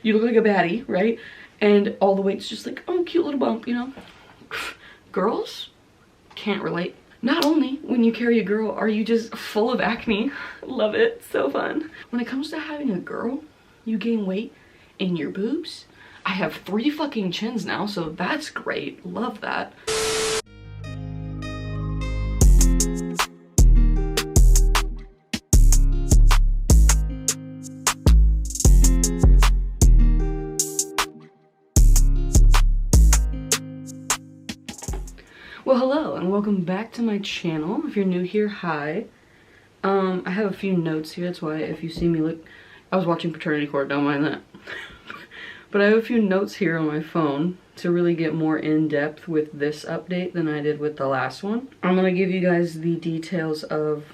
You look like a baddie, right? And all the weight's just like, oh, cute little bump, you know? Girls can't relate. Not only when you carry a girl are you just full of acne. Love it, so fun. When it comes to having a girl, you gain weight in your boobs. I have 3 fucking chins now, so that's great. Love that. Well, hello and welcome back to my channel. If you're new here, hi. I have a few notes here, that's why if you see me look, I was watching Paternity Court, don't mind that. But I have a few notes here on my phone to really get more in depth with this update than I did with the last one. I'm gonna give you guys the details of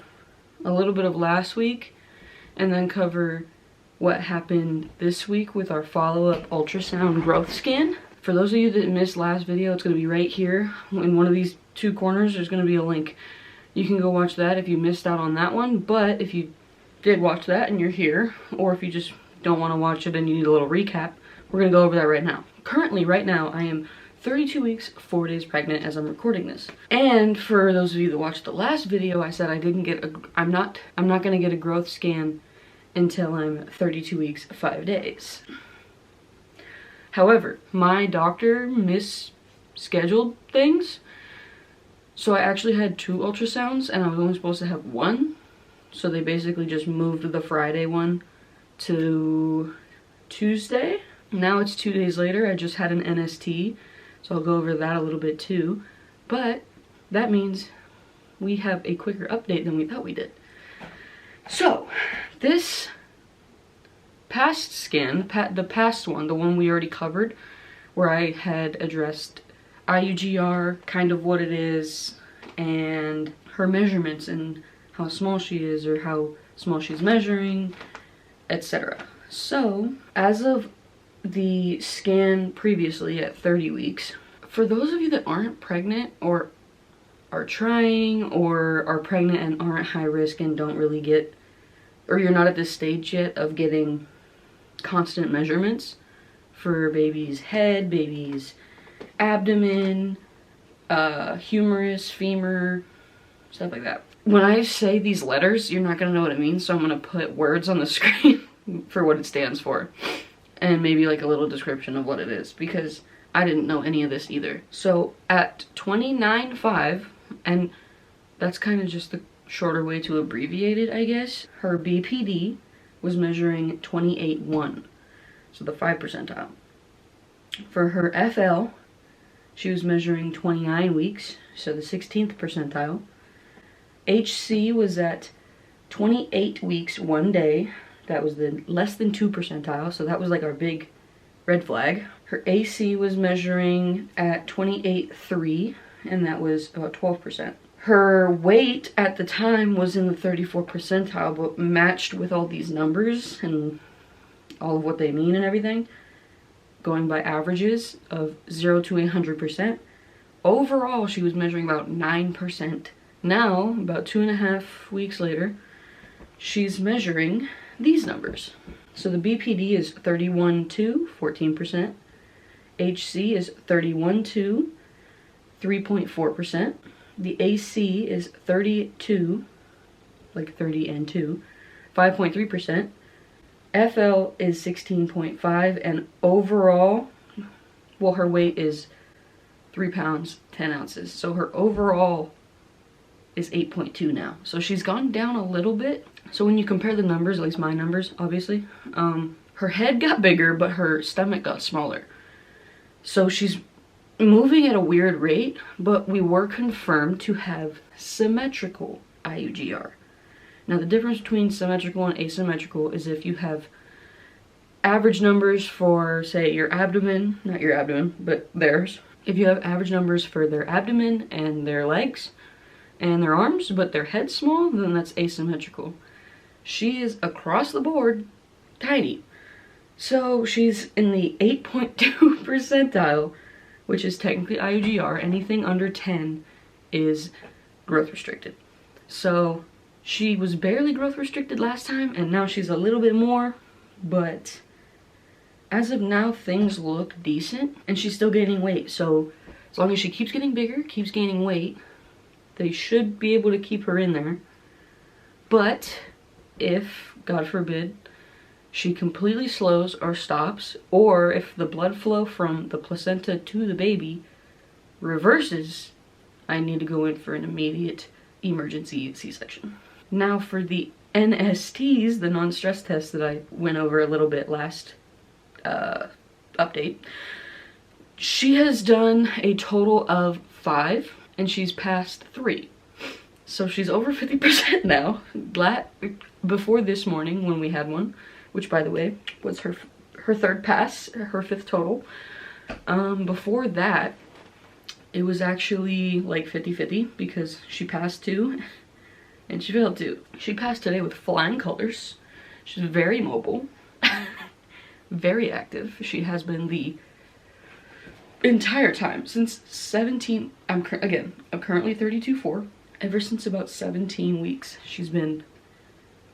a little bit of last week and then cover what happened this week with our follow-up ultrasound growth scan. For those of you that missed last video, it's going to be right here in one of these 2 corners. There's going to be a link. You can go watch that if you missed out on that one, but if you did watch that and you're here, or if you just don't want to watch it and you need a little recap, we're going to go over that right now. Currently, right now, I am 32 weeks, 4 days pregnant as I'm recording this. And for those of you that watched the last video, I said I didn't get I'm not going to get a growth scan until I'm 32 weeks, 5 days. However, my doctor misscheduled things, so I actually had 2 ultrasounds and I was only supposed to have 1. So they basically just moved the Friday one to Tuesday. Now it's 2 days later. I just had an NST, so I'll go over that a little bit too. But that means we have a quicker update than we thought we did. So this past scan, the past one, the one we already covered, where I had addressed IUGR, kind of what it is, and her measurements and how small she is or how small she's measuring, etc. So, as of the scan previously at 30 weeks, for those of you that aren't pregnant or are trying or are pregnant and aren't high risk and don't really get, or you're not at this stage yet of getting constant measurements for baby's head, baby's abdomen, humerus, femur, stuff like that. When I say these letters, you're not gonna know what it means, so I'm gonna put words on the screen for what it stands for and maybe like a little description of what it is, because I didn't know any of this either. So at 29.5, and that's kind of just the shorter way to abbreviate it, I guess, her BPD was measuring 28.1, so the 5 percentile. For her FL, she was measuring 29 weeks, so the 16th percentile. HC was at 28 weeks 1 day, that was the less than 2 percentile, so that was like our big red flag. Her AC was measuring at 28.3, and that was about 12%. Her weight at the time was in the 34th percentile, but matched with all these numbers and all of what they mean and everything, going by averages of 0 to 100%. Overall, she was measuring about 9%. Now, about 2.5 weeks later, she's measuring these numbers. So the BPD is 31.2, 14%. HC is 31.2, 3.4%. The AC is 32, like 30 and 2, 5.3%. FL is 16.5, and overall, well, her weight is 3 pounds, 10 ounces. So her overall is 8.2 now. So she's gone down a little bit. So when you compare the numbers, at least my numbers, obviously, her head got bigger, but her stomach got smaller. So she's moving at a weird rate, but we were confirmed to have symmetrical IUGR. Now the difference between symmetrical and asymmetrical is if you have average numbers for, say, your abdomen, not your abdomen, but theirs. If you have average numbers for their abdomen and their legs and their arms, but their head's small, then that's asymmetrical. She is across the board tiny. So she's in the 8.2 percentile, which is technically IUGR. Anything under 10 is growth restricted. So she was barely growth restricted last time, and now she's a little bit more, but as of now, things look decent, and she's still gaining weight. So as long as she keeps getting bigger, keeps gaining weight, they should be able to keep her in there. But if, God forbid, she completely slows or stops, or if the blood flow from the placenta to the baby reverses, I need to go in for an immediate emergency C-section. Now for the NSTs, the non-stress tests that I went over a little bit last update, she has done a total of 5 and she's passed 3. So she's over 50% now. Before this morning when we had one, which by the way was her 3rd pass, her 5th total. Before that, it was actually like 50-50 because she passed 2 and she failed 2. She passed today with flying colors. She's very mobile, very active. She has been the entire time since 17. I'm currently 32.4. Ever since about 17 weeks, she's been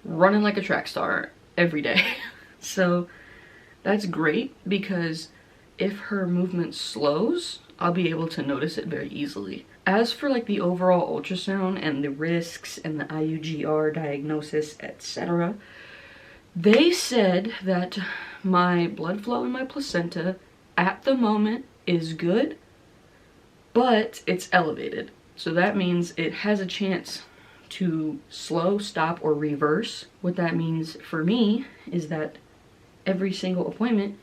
running like a track star every day. So that's great because if her movement slows, I'll be able to notice it very easily. As for like the overall ultrasound and the risks and the IUGR diagnosis, etc., they said that my blood flow in my placenta at the moment is good, but it's elevated. So that means it has a chance to slow, stop, or reverse. What that means for me is that every single appointment,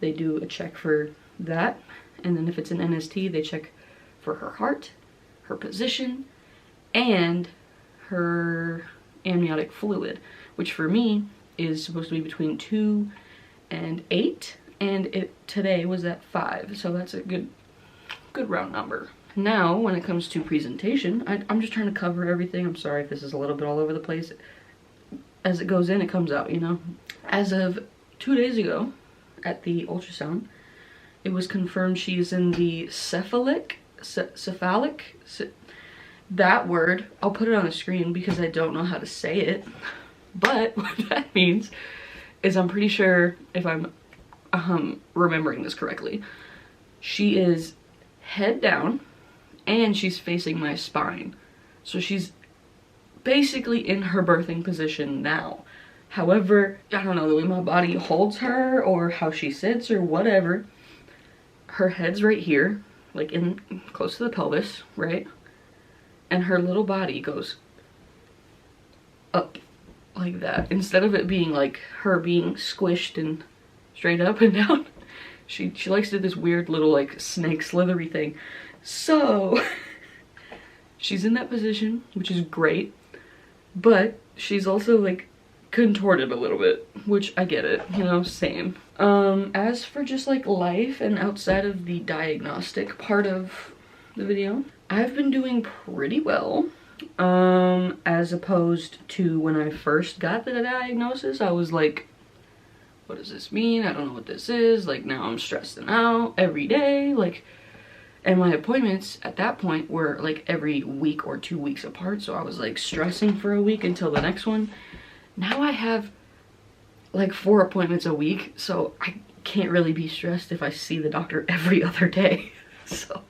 they do a check for that. And then if it's an NST, they check for her heart, her position, and her amniotic fluid, which for me is supposed to be between 2 and 8. And it today was at 5. So that's a good round number. Now, when it comes to presentation, I'm just trying to cover everything. I'm sorry if this is a little bit all over the place. As it goes in, it comes out, you know? As of 2 days ago, at the ultrasound, it was confirmed she's in the cephalic, that word, I'll put it on the screen because I don't know how to say it. But what that means is I'm pretty sure, if I'm remembering this correctly, she is head down, and she's facing my spine. So she's basically in her birthing position now. However, I don't know, the way my body holds her or how she sits or whatever, her head's right here, like in close to the pelvis, right? And her little body goes up like that. Instead of it being like her being squished and straight up and down, she likes to do this weird little like snake slithery thing. So she's in that position, which is great, but she's also like contorted a little bit, which I get it, you know, same. As for just like life and outside of the diagnostic part of the video, I've been doing pretty well. As opposed to when I first got the diagnosis, I was like, what does this mean? I don't know what this is. Like, now I'm stressing out every day, like. And my appointments at that point were like every week or 2 weeks apart. So I was like stressing for a week until the next one. Now I have like 4 appointments a week. So I can't really be stressed if I see the doctor every other day. So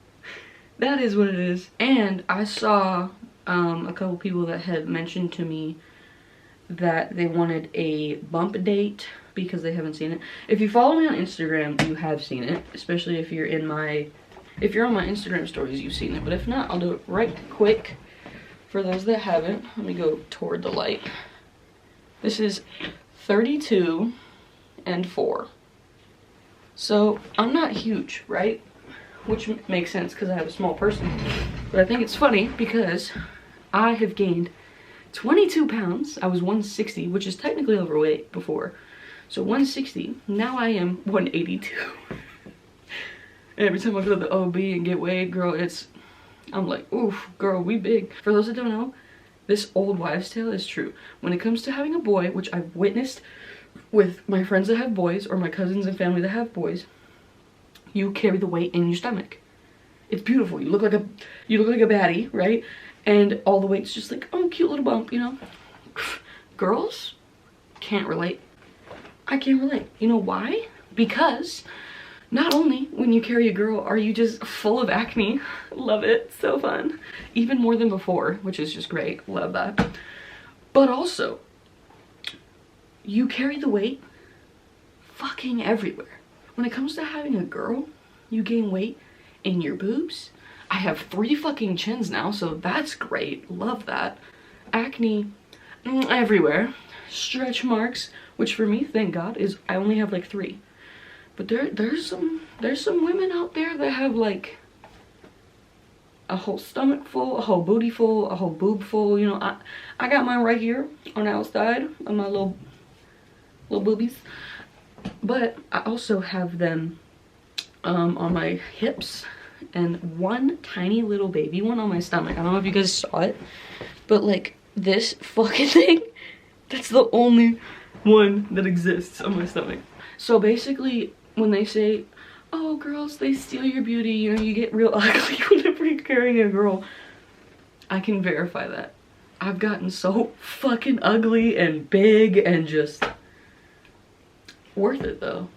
that is what it is. And I saw a couple people that had mentioned to me that they wanted a bump date because they haven't seen it. If you follow me on Instagram, you have seen it. Especially if you're on my Instagram stories, you've seen it. But if not, I'll do it right quick for those that haven't. Let me go toward the light. This is 32 and 4. So I'm not huge, right? Which makes sense because I have a small person. But I think it's funny because I have gained 22 pounds. I was 160, which is technically overweight before. So 160, now I am 182. And every time I go to the OB and get weighed, girl, I'm like, oof, girl, we big. For those that don't know, this old wives' tale is true. When it comes to having a boy, which I've witnessed with my friends that have boys or my cousins and family that have boys, you carry the weight in your stomach. It's beautiful. You look like a baddie, right? And all the weight's just like, oh, cute little bump, you know? Girls can't relate. I can't relate. You know why? because not only when you carry a girl are you just full of acne, love it, so fun, even more than before, which is just great, love that, but also you carry the weight fucking everywhere. When it comes to having a girl, you gain weight in your boobs. I have 3 fucking chins now, so that's great, love that. Acne everywhere. Stretch marks, which for me, thank God, is I only have like 3. But there's some women out there that have like a whole stomach full, a whole booty full, a whole boob full. You know, I got mine right here on the outside of my little boobies. But I also have them on my hips and one tiny little baby one on my stomach. I don't know if you guys saw it, but like this fucking thing, that's the only one that exists on my stomach. So basically, when they say, oh, girls, they steal your beauty, you know, you get real ugly whenever you're carrying a girl, I can verify that. I've gotten so fucking ugly and big and just worth it though.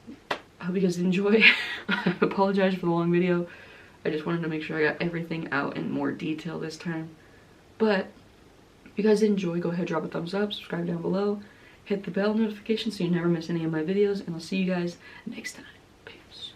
I hope you guys enjoy. I apologize for the long video. I just wanted to make sure I got everything out in more detail this time. But if you guys enjoy, go ahead, drop a thumbs up, subscribe down below, hit the bell notification so you never miss any of my videos, and I'll see you guys next time. Peace.